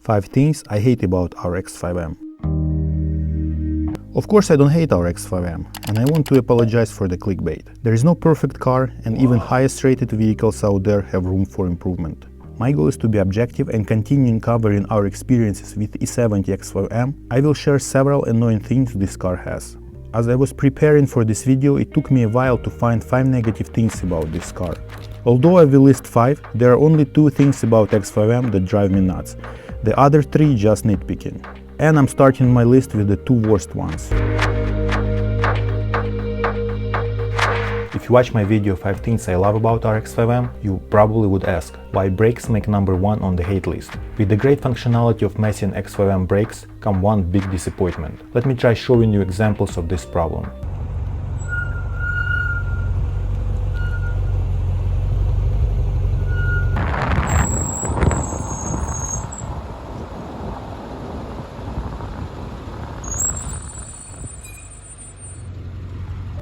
5 things I hate about our X5M. Of course I don't hate our X5M, and I want to apologize for the clickbait. There is no perfect car, and even highest rated vehicles out there have room for improvement. My goal is to be objective and continuing covering our experiences with E70 X5M. I will share several annoying things this car has. As I was preparing for this video, it took me a while to find 5 negative things about this car. Although I will list 5, there are only 2 things about X5M that drive me nuts. The other 3 just nitpicking. And I'm starting my list with the 2 worst ones. If you watch my video 5 things I love about our X5M, you probably would ask, why brakes make number 1 on the hate list? With the great functionality of Messian X5M brakes come one big disappointment. Let me try showing you examples of this problem.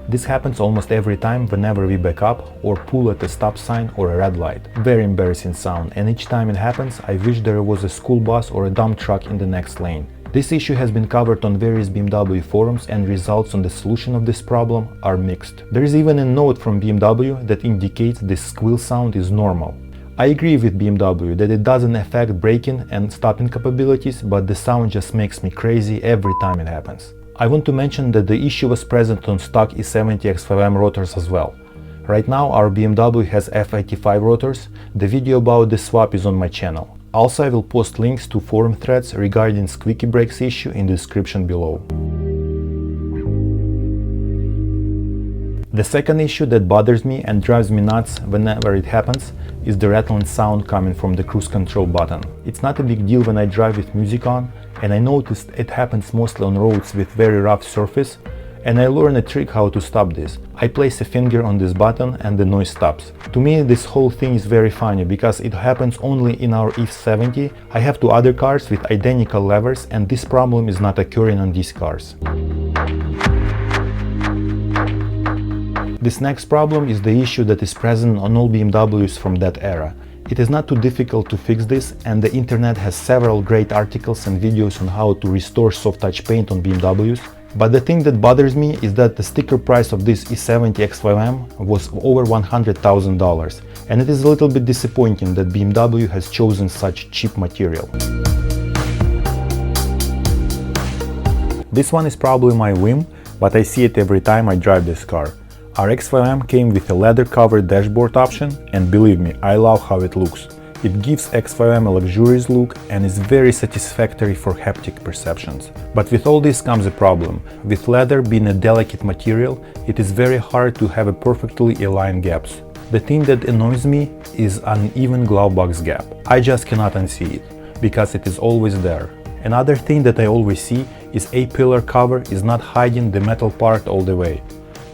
This happens almost every time whenever we back up or pull at a stop sign or a red light. Very embarrassing sound, and each time it happens I wish there was a school bus or a dump truck in the next lane. This issue has been covered on various BMW forums, and results on the solution of this problem are mixed. There is even a note from BMW that indicates this squeal sound is normal. I agree with BMW that it doesn't affect braking and stopping capabilities, but the sound just makes me crazy every time it happens. I want to mention that the issue was present on stock E70 X5M rotors as well. Right now our BMW has F85 rotors. The video about this swap is on my channel. Also, I will post links to forum threads regarding squeaky brakes issue in the description below. The second issue that bothers me and drives me nuts whenever it happens is the rattling sound coming from the cruise control button. It's not a big deal when I drive with music on, and I noticed it happens mostly on roads with very rough surface, and I learned a trick how to stop this. I place a finger on this button and the noise stops. To me this whole thing is very funny because it happens only in our E70. I have 2 other cars with identical levers, and this problem is not occurring on these cars. This next problem is the issue that is present on all BMWs from that era. It is not too difficult to fix this, and the internet has several great articles and videos on how to restore soft touch paint on BMWs. But the thing that bothers me is that the sticker price of this E70 X5M was over $100,000, and it is a little bit disappointing that BMW has chosen such cheap material. This one is probably my whim, but I see it every time I drive this car. Our X5M came with a leather-covered dashboard option, and believe me, I love how it looks. It gives X5M a luxurious look and is very satisfactory for haptic perceptions. But with all this comes a problem. With leather being a delicate material, it is very hard to have a perfectly aligned gaps. The thing that annoys me is uneven glove box gap. I just cannot unsee it, because it is always there. Another thing that I always see is A-pillar cover is not hiding the metal part all the way.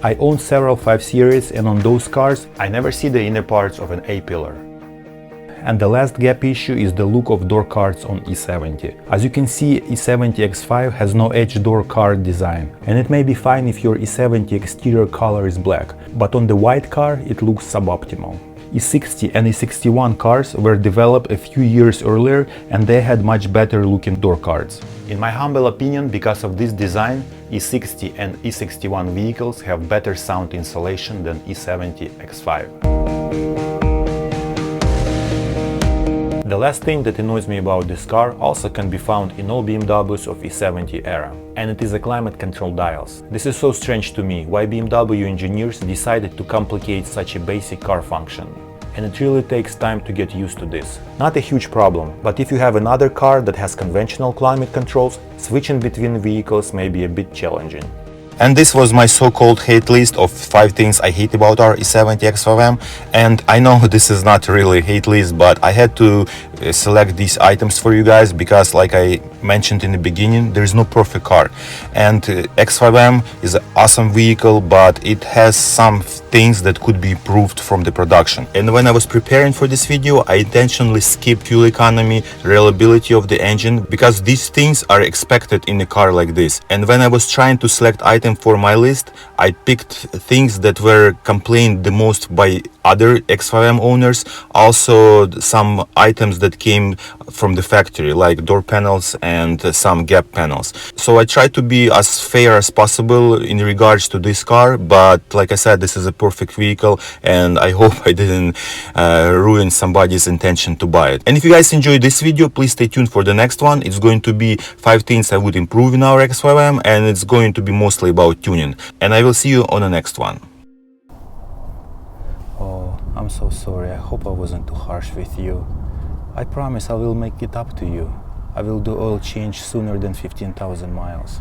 I own several 5 Series, and on those cars I never see the inner parts of an A-pillar. And the last gap issue is the look of door cards on E70. As you can see, E70 X5 has no edge door card design, and it may be fine if your E70 exterior color is black, but on the white car it looks suboptimal. E60 and E61 cars were developed a few years earlier, and they had much better looking door cards. In my humble opinion, because of this design, E60 and E61 vehicles have better sound insulation than E70 X5. The last thing that annoys me about this car also can be found in all BMWs of E70 era, and it is the climate control dials. This is so strange to me, why BMW engineers decided to complicate such a basic car function. And it really takes time to get used to this. Not a huge problem, but if you have another car that has conventional climate controls, switching between vehicles may be a bit challenging. And this was my so-called hate list of 5 things I hate about our E70 X5M, and I know this is not really a hate list, but I had to select these items for you guys because, like I mentioned in the beginning, there is no perfect car, and X5M is an awesome vehicle, but it has some things that could be improved from the production. And when I was preparing for this video, I intentionally skipped fuel economy, reliability of the engine, because these things are expected in a car like this. And when I was trying to select items for my list, I picked things that were complained the most by other X5M owners, also some items that came from the factory, like door panels and some gap panels. So I try to be as fair as possible in regards to this car, but like I said, this is a perfect vehicle, and I hope I didn't ruin somebody's intention to buy it. And if you guys enjoyed this video, please stay tuned for the next one. It's going to be 5 things I would improve in our X5M, and it's going to be mostly about tuning. And I will see you on the next one. Oh, I'm so sorry. I hope I wasn't too harsh with you. I promise I will make it up to you. I will do oil change sooner than 15,000 miles.